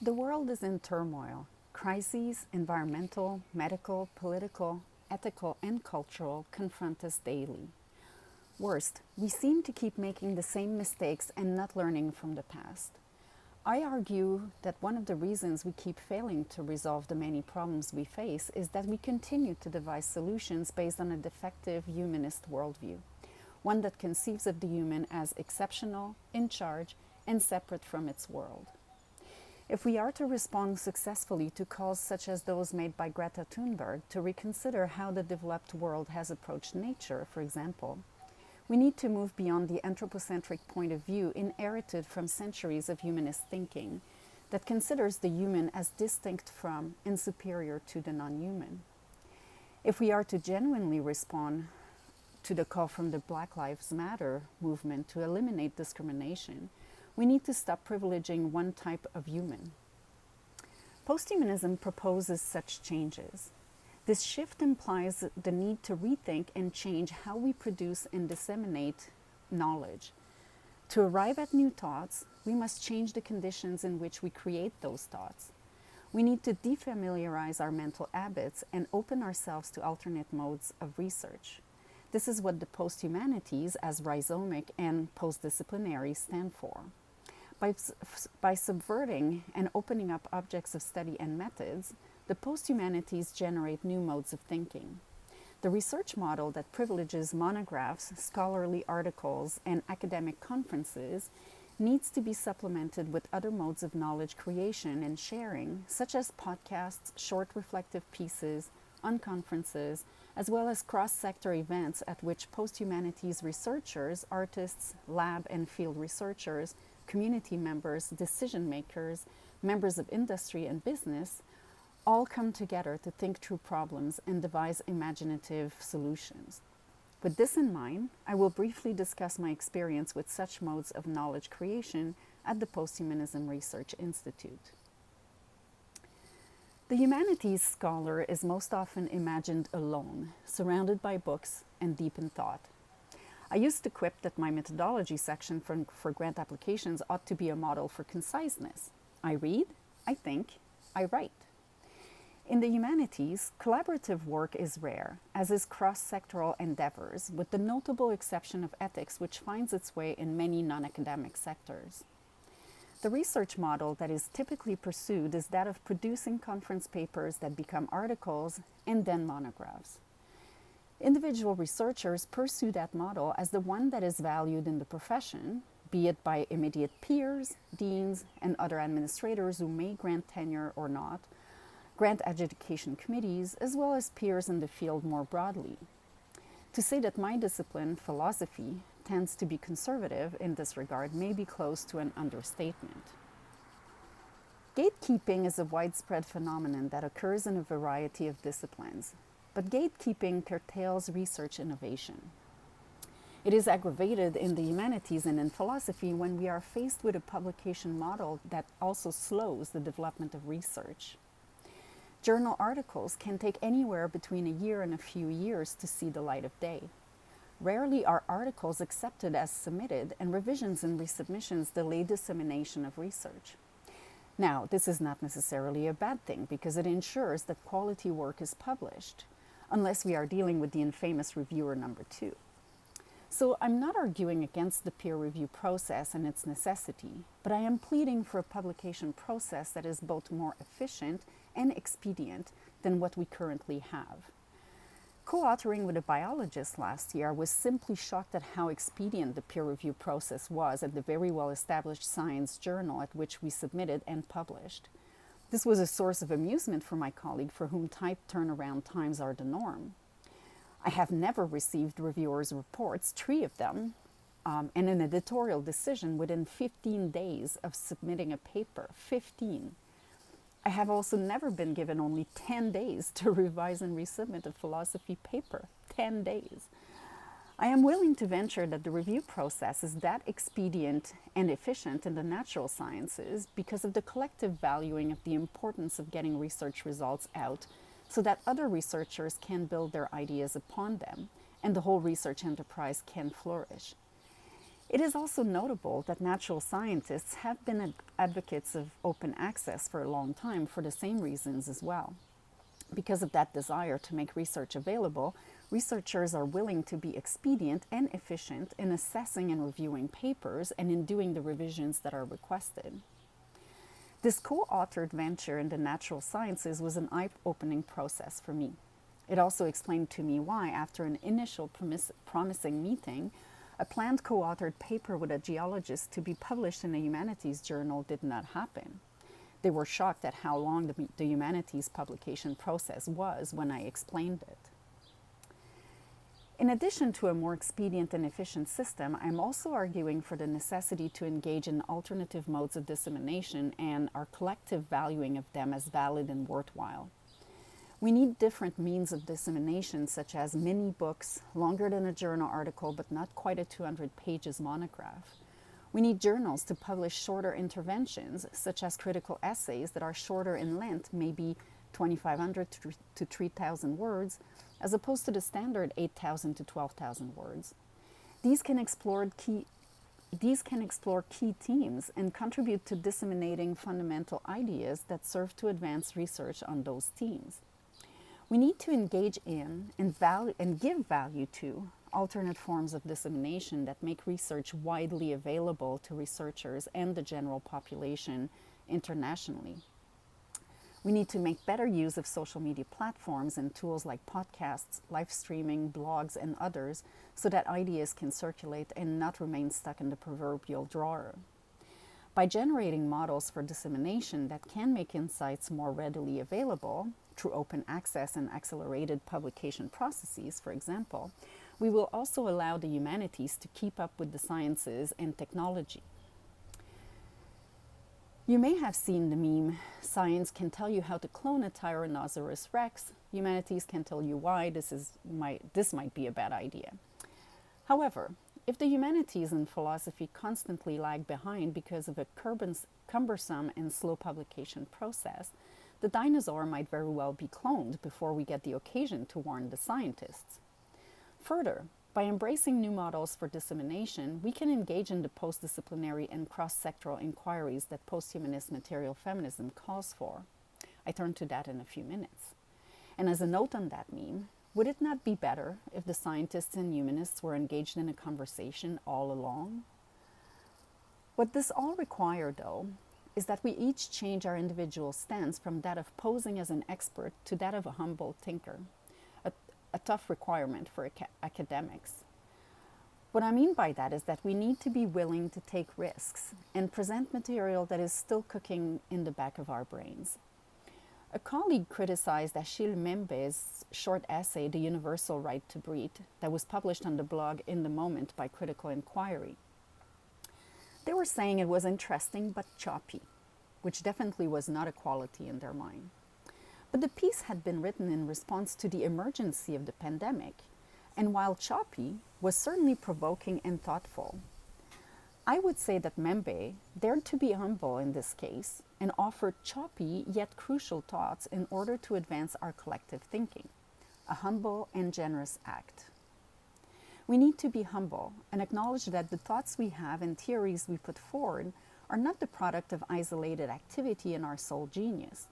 The world is in turmoil. Crises, environmental, medical, political, ethical, and cultural, confront us daily. Worst, we seem to keep making the same mistakes and not learning from the past. I argue that one of the reasons we keep failing to resolve the many problems we face is that we continue to devise solutions based on a defective humanist worldview, one that conceives of the human as exceptional, in charge, and separate from its world. If we are to respond successfully to calls such as those made by Greta Thunberg to reconsider how the developed world has approached nature, for example, we need to move beyond the anthropocentric point of view inherited from centuries of humanist thinking that considers the human as distinct from and superior to the non-human. If we are to genuinely respond to the call from the Black Lives Matter movement to eliminate discrimination, we need to stop privileging one type of human. Posthumanism proposes such changes. This shift implies the need to rethink and change how we produce and disseminate knowledge. To arrive at new thoughts, we must change the conditions in which we create those thoughts. We need to defamiliarize our mental habits and open ourselves to alternate modes of research. This is what the posthumanities, as rhizomic and postdisciplinary, stand for. By subverting and opening up objects of study and methods, the posthumanities generate new modes of thinking. The research model that privileges monographs, scholarly articles, and academic conferences needs to be supplemented with other modes of knowledge creation and sharing, such as podcasts, short reflective pieces, unconferences, as well as cross-sector events at which posthumanities researchers, artists, lab and field researchers, community members, decision makers, members of industry and business all come together to think through problems and devise imaginative solutions. With this in mind, I will briefly discuss my experience with such modes of knowledge creation at the Posthumanism Research Institute. The humanities scholar is most often imagined alone, surrounded by books and deep in thought. I used to quip that my methodology section for grant applications ought to be a model for conciseness. I read, I think, I write. In the humanities, collaborative work is rare, as is cross-sectoral endeavors, with the notable exception of ethics, which finds its way in many non-academic sectors. The research model that is typically pursued is that of producing conference papers that become articles and then monographs. Individual researchers pursue that model as the one that is valued in the profession, be it by immediate peers, deans, and other administrators who may grant tenure or not, grant adjudication committees, as well as peers in the field more broadly. To say that my discipline, philosophy, tends to be conservative in this regard may be close to an understatement. Gatekeeping is a widespread phenomenon that occurs in a variety of disciplines, but gatekeeping curtails research innovation. It is aggravated in the humanities and in philosophy when we are faced with a publication model that also slows the development of research. Journal articles can take anywhere between a year and a few years to see the light of day. Rarely are articles accepted as submitted, and revisions and resubmissions delay dissemination of research. Now, this is not necessarily a bad thing because it ensures that quality work is published, unless we are dealing with the infamous reviewer number 2. So I'm not arguing against the peer review process and its necessity, but I am pleading for a publication process that is both more efficient and expedient than what we currently have. Co-authoring with a biologist last year, I was simply shocked at how expedient the peer review process was at the very well-established science journal at which we submitted and published. This was a source of amusement for my colleague for whom tight turnaround times are the norm. I have never received reviewers' reports, 3 of them, and an editorial decision within 15 days of submitting a paper, 15. I have also never been given only 10 days to revise and resubmit a philosophy paper, 10 days. I am willing to venture that the review process is that expedient and efficient in the natural sciences because of the collective valuing of the importance of getting research results out so that other researchers can build their ideas upon them and the whole research enterprise can flourish. It is also notable that natural scientists have been advocates of open access for a long time for the same reasons as well. Because of that desire to make research available, researchers are willing to be expedient and efficient in assessing and reviewing papers and in doing the revisions that are requested. This co-authored venture in the natural sciences was an eye-opening process for me. It also explained to me why, after an initial promising meeting, a planned co-authored paper with a geologist to be published in a humanities journal did not happen. They were shocked at how long the humanities publication process was when I explained it. In addition to a more expedient and efficient system, I'm also arguing for the necessity to engage in alternative modes of dissemination and our collective valuing of them as valid and worthwhile. We need different means of dissemination, such as mini books, longer than a journal article but not quite a 200 pages monograph. We need journals to publish shorter interventions, such as critical essays that are shorter in length, maybe 2,500 to 3,000 words, as opposed to the standard 8,000 to 12,000 words. These can explore key themes and contribute to disseminating fundamental ideas that serve to advance research on those themes. We need to engage in and give value to alternate forms of dissemination that make research widely available to researchers and the general population internationally. We need to make better use of social media platforms and tools like podcasts, live streaming, blogs, and others so that ideas can circulate and not remain stuck in the proverbial drawer. By generating models for dissemination that can make insights more readily available through open access and accelerated publication processes, for example, we will also allow the humanities to keep up with the sciences and technology. You may have seen the meme, "Science can tell you how to clone a Tyrannosaurus Rex. Humanities can tell you why this might be a bad idea." However, if the humanities and philosophy constantly lag behind because of a cumbersome and slow publication process, the dinosaur might very well be cloned before we get the occasion to warn the scientists. Further, by embracing new models for dissemination, we can engage in the post-disciplinary and cross-sectoral inquiries that posthumanist material feminism calls for. I turn to that in a few minutes. And as a note on that meme, would it not be better if the scientists and humanists were engaged in a conversation all along? What this all requires, though, is that we each change our individual stance from that of posing as an expert to that of a humble thinker. A tough requirement for academics. What I mean by that is that we need to be willing to take risks and present material that is still cooking in the back of our brains. A colleague criticized Achille Mbembe's short essay, "The Universal Right to Breathe," that was published on the blog In the Moment by Critical Inquiry. They were saying it was interesting but choppy, which definitely was not a quality in their mind. But the piece had been written in response to the emergency of the pandemic, and while choppy, was certainly provoking and thoughtful. I would say that Mbembe dared to be humble in this case and offered choppy yet crucial thoughts in order to advance our collective thinking, a humble and generous act. We need to be humble and acknowledge that the thoughts we have and theories we put forward are not the product of isolated activity in our sole genius.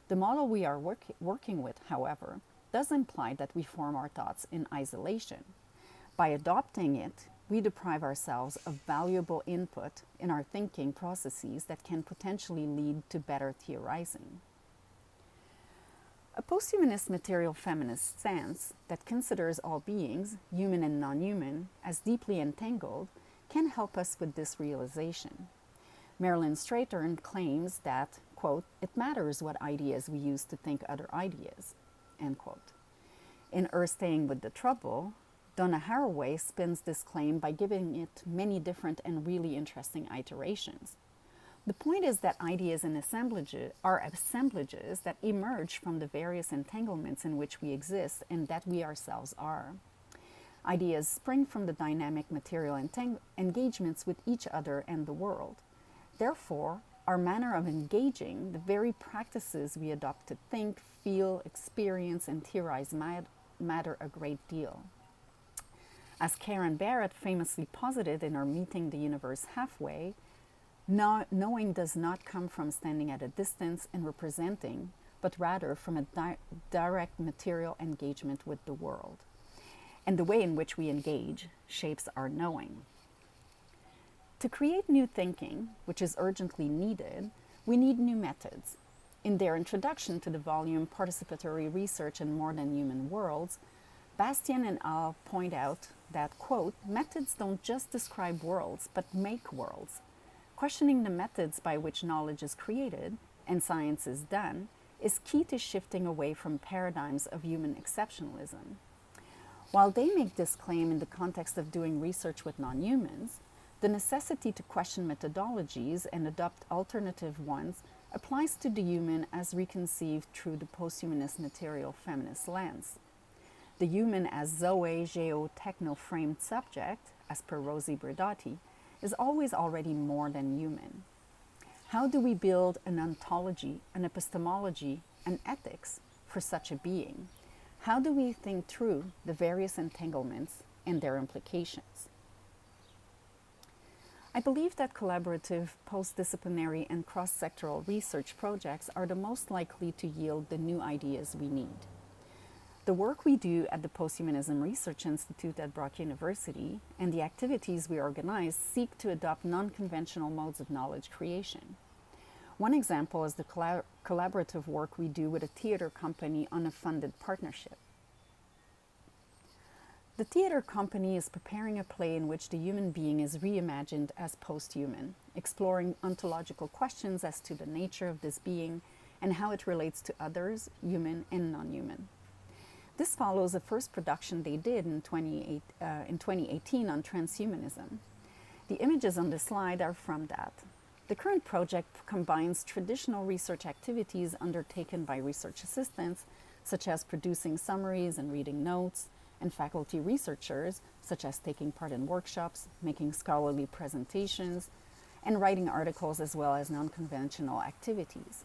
The model we are working with, however, does imply that we form our thoughts in isolation. By adopting it, we deprive ourselves of valuable input in our thinking processes that can potentially lead to better theorizing. A posthumanist material feminist stance that considers all beings, human and non-human, as deeply entangled can help us with this realization. Marilyn Strathern claims that, quote, "It matters what ideas we use to think other ideas," end quote. In Her Staying with the Trouble, Donna Haraway spins this claim by giving it many different and really interesting iterations. The point is that ideas and are assemblages that emerge from the various entanglements in which we exist and that we ourselves are. Ideas spring from the dynamic material engagements with each other and the world. Therefore, our manner of engaging, the very practices we adopt to think, feel, experience, and theorize matter a great deal. As Karen Barrett famously posited in her Meeting the Universe Halfway, knowing does not come from standing at a distance and representing, but rather from a direct material engagement with the world. And the way in which we engage shapes our knowing. To create new thinking, which is urgently needed, we need new methods. In their introduction to the volume Participatory Research in More Than Human Worlds, Bastien and al. Point out that, quote, methods don't just describe worlds, but make worlds. Questioning the methods by which knowledge is created and science is done is key to shifting away from paradigms of human exceptionalism. While they make this claim in the context of doing research with non-humans, the necessity to question methodologies and adopt alternative ones applies to the human as reconceived through the posthumanist material feminist lens. The human as Zoe, Geo, techno-framed subject, as per Rosie Bridotti, is always already more than human. How do we build an ontology, an epistemology, an ethics for such a being? How do we think through the various entanglements and their implications? I believe that collaborative, post-disciplinary, and cross-sectoral research projects are the most likely to yield the new ideas we need. The work we do at the Posthumanism Research Institute at Brock University and the activities we organize seek to adopt non-conventional modes of knowledge creation. One example is the collaborative work we do with a theater company on a funded partnership. The theater company is preparing a play in which the human being is reimagined as post-human, exploring ontological questions as to the nature of this being and how it relates to others, human and non-human. This follows the first production they did in 2018 on transhumanism. The images on the slide are from that. The current project combines traditional research activities undertaken by research assistants, such as producing summaries and reading notes, and faculty researchers, such as taking part in workshops, making scholarly presentations, and writing articles, as well as non-conventional activities.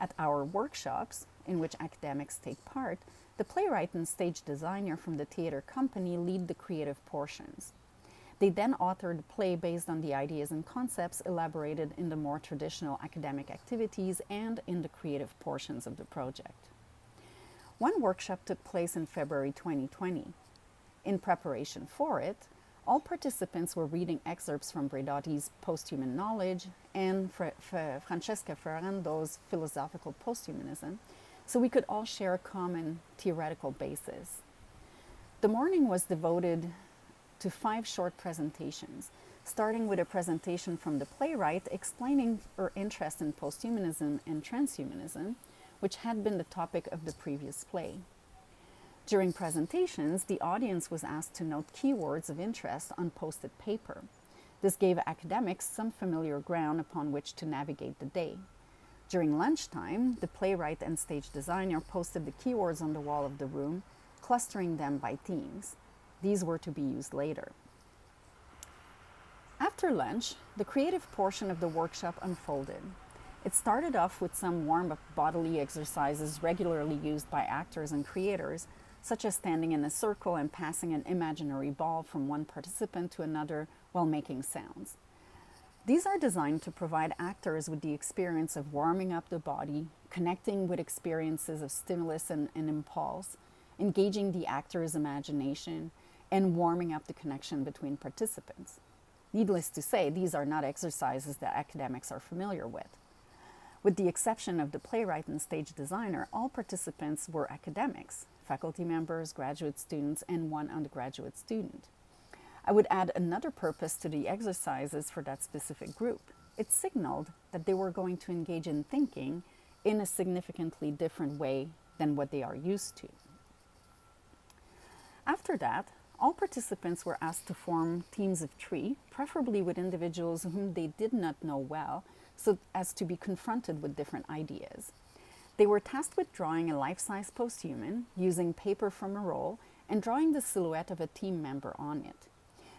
At our workshops, in which academics take part, the playwright and stage designer from the theater company lead the creative portions. They then author the play based on the ideas and concepts elaborated in the more traditional academic activities and in the creative portions of the project. One workshop took place in February 2020. In preparation for it, all participants were reading excerpts from Bredotti's Posthuman Knowledge and Francesca Ferrando's Philosophical Posthumanism, so we could all share a common theoretical basis. The morning was devoted to 5 short presentations, starting with a presentation from the playwright explaining her interest in posthumanism and transhumanism, which had been the topic of the previous play. During presentations, the audience was asked to note keywords of interest on posted paper. This gave academics some familiar ground upon which to navigate the day. During lunchtime, the playwright and stage designer posted the keywords on the wall of the room, clustering them by themes. These were to be used later. After lunch, the creative portion of the workshop unfolded. It started off with some warm-up bodily exercises regularly used by actors and creators, such as standing in a circle and passing an imaginary ball from one participant to another while making sounds. These are designed to provide actors with the experience of warming up the body, connecting with experiences of stimulus and impulse, engaging the actor's imagination, and warming up the connection between participants. Needless to say, these are not exercises that academics are familiar with. With the exception of the playwright and stage designer, all participants were academics, faculty members, graduate students, and one undergraduate student. I would add another purpose to the exercises for that specific group. It signaled that they were going to engage in thinking in a significantly different way than what they are used to. After that, all participants were asked to form teams of 3, preferably with individuals whom they did not know well, so as to be confronted with different ideas. They were tasked with drawing a life-size posthuman, using paper from a roll, and drawing the silhouette of a team member on it.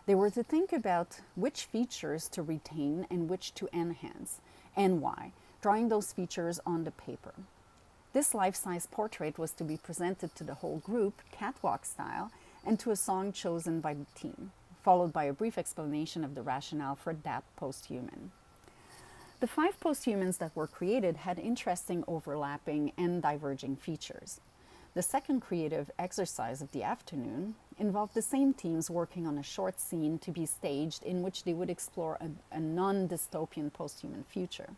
They were to think about which features to retain and which to enhance, and why, drawing those features on the paper. This life-size portrait was to be presented to the whole group, catwalk style, and to a song chosen by the team, followed by a brief explanation of the rationale for that posthuman. The 5 posthumans that were created had interesting overlapping and diverging features. The second creative exercise of the afternoon involved the same teams working on a short scene to be staged in which they would explore a non-dystopian posthuman future.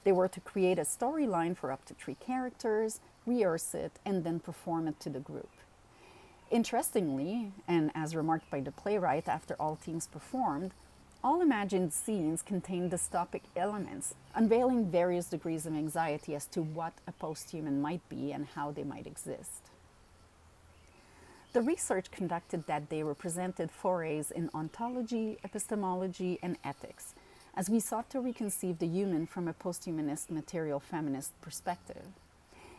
They were to create a storyline for up to 3 characters, rehearse it, and then perform it to the group. Interestingly, and as remarked by the playwright after all teams performed, all imagined scenes contained dystopic elements, unveiling various degrees of anxiety as to what a posthuman might be and how they might exist. The research conducted that day represented forays in ontology, epistemology, and ethics, as we sought to reconceive the human from a posthumanist material feminist perspective.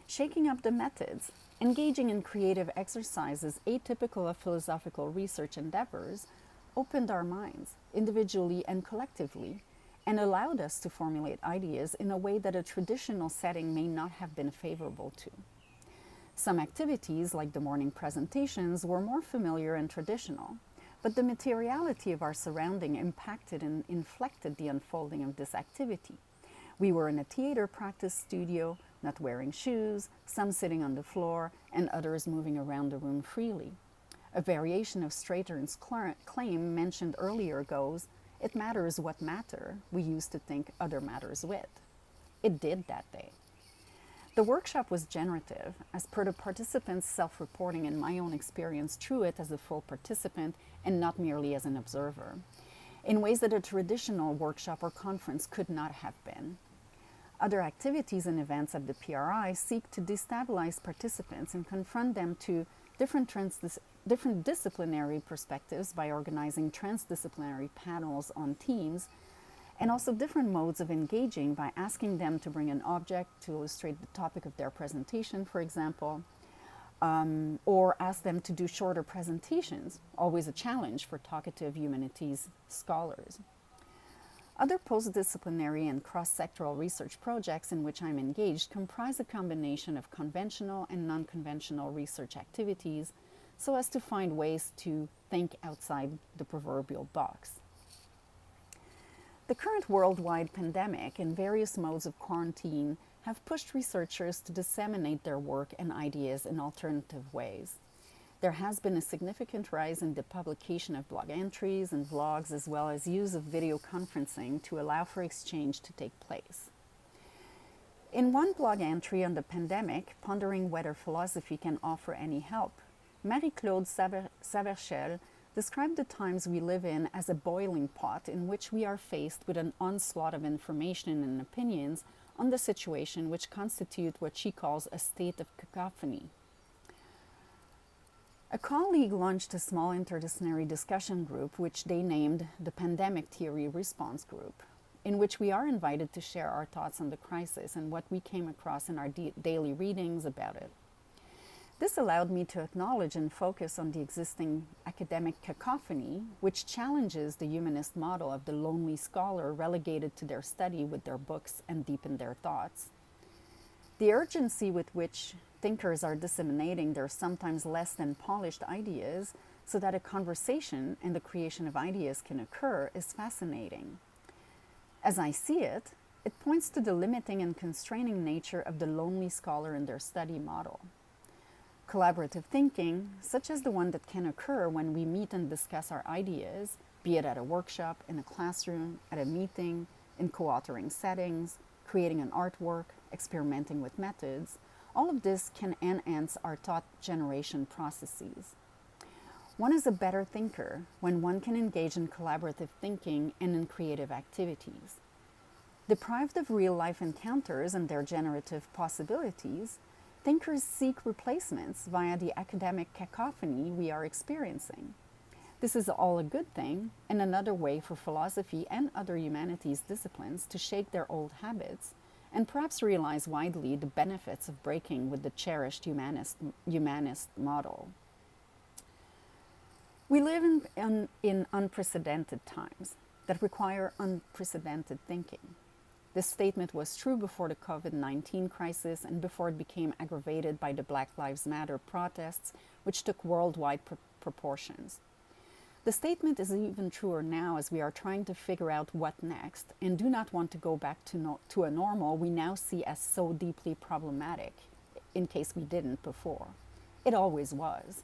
Shaking up the methods, engaging in creative exercises atypical of philosophical research endeavors, opened our minds, individually and collectively, and allowed us to formulate ideas in a way that a traditional setting may not have been favorable to. Some activities, like the morning presentations, were more familiar and traditional, but the materiality of our surrounding impacted and inflected the unfolding of this activity. We were in a theater practice studio, not wearing shoes, some sitting on the floor, and others moving around the room freely. A variation of Strathern's claim mentioned earlier goes, "It matters what matter we used to think other matters with." It did that day. The workshop was generative, as per the participants' self-reporting and my own experience through it as a full participant and not merely as an observer, in ways that a traditional workshop or conference could not have been. Other activities and events at the PRI seek to destabilize participants and confront them to different disciplinary perspectives by organizing transdisciplinary panels on themes, and also different modes of engaging by asking them to bring an object to illustrate the topic of their presentation, for example, or ask them to do shorter presentations, always a challenge for talkative humanities scholars. Other postdisciplinary and cross-sectoral research projects in which I'm engaged comprise a combination of conventional and non-conventional research activities so as to find ways to think outside the proverbial box. The current worldwide pandemic and various modes of quarantine have pushed researchers to disseminate their work and ideas in alternative ways. There has been a significant rise in the publication of blog entries and vlogs, as well as use of video conferencing to allow for exchange to take place. In one blog entry on the pandemic, pondering whether philosophy can offer any help, Marie-Claude Saverchel described the times we live in as a boiling pot in which we are faced with an onslaught of information and opinions on the situation, which constitute what she calls a state of cacophony. A colleague launched a small interdisciplinary discussion group, which they named the Pandemic Theory Response Group, in which we are invited to share our thoughts on the crisis and what we came across in our daily readings about it. This allowed me to acknowledge and focus on the existing academic cacophony, which challenges the humanist model of the lonely scholar relegated to their study with their books and deepen their thoughts. The urgency with which thinkers are disseminating their sometimes less than polished ideas so that a conversation and the creation of ideas can occur is fascinating. As I see it, it points to the limiting and constraining nature of the lonely scholar in their study model. Collaborative thinking, such as the one that can occur when we meet and discuss our ideas, be it at a workshop, in a classroom, at a meeting, in co-authoring settings, creating an artwork, experimenting with methods, all of this can enhance our thought generation processes. One is a better thinker when one can engage in collaborative thinking and in creative activities. Deprived of real-life encounters and their generative possibilities, thinkers seek replacements via the academic cacophony we are experiencing. This is all a good thing, and another way for philosophy and other humanities disciplines to shake their old habits and perhaps realize widely the benefits of breaking with the cherished humanist model. We live in unprecedented times that require unprecedented thinking. This statement was true before the COVID-19 crisis and before it became aggravated by the Black Lives Matter protests, which took worldwide proportions. The statement is even truer now as we are trying to figure out what next and do not want to go back to a normal we now see as so deeply problematic, in case we didn't before. It always was.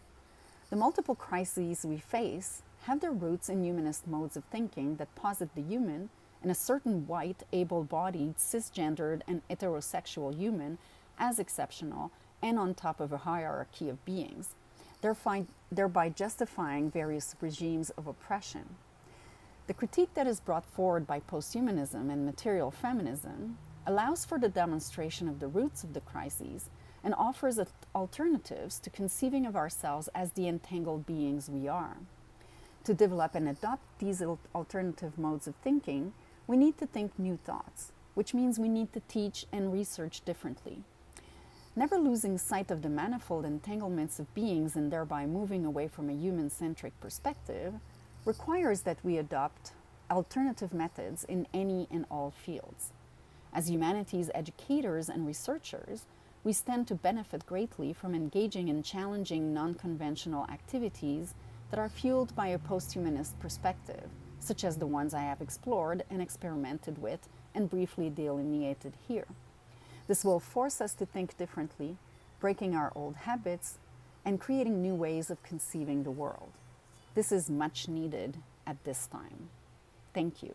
The multiple crises we face have their roots in humanist modes of thinking that posit the human and a certain white, able-bodied, cisgendered, and heterosexual human as exceptional and on top of a hierarchy of beings, thereby justifying various regimes of oppression. The critique that is brought forward by posthumanism and material feminism allows for the demonstration of the roots of the crises and offers alternatives to conceiving of ourselves as the entangled beings we are. To develop and adopt these alternative modes of thinking, we need to think new thoughts, which means we need to teach and research differently. Never losing sight of the manifold entanglements of beings and thereby moving away from a human-centric perspective requires that we adopt alternative methods in any and all fields. As humanities educators and researchers, we stand to benefit greatly from engaging in challenging non-conventional activities that are fueled by a posthumanist perspective, such as the ones I have explored and experimented with and briefly delineated here. This will force us to think differently, breaking our old habits and creating new ways of conceiving the world. This is much needed at this time. Thank you.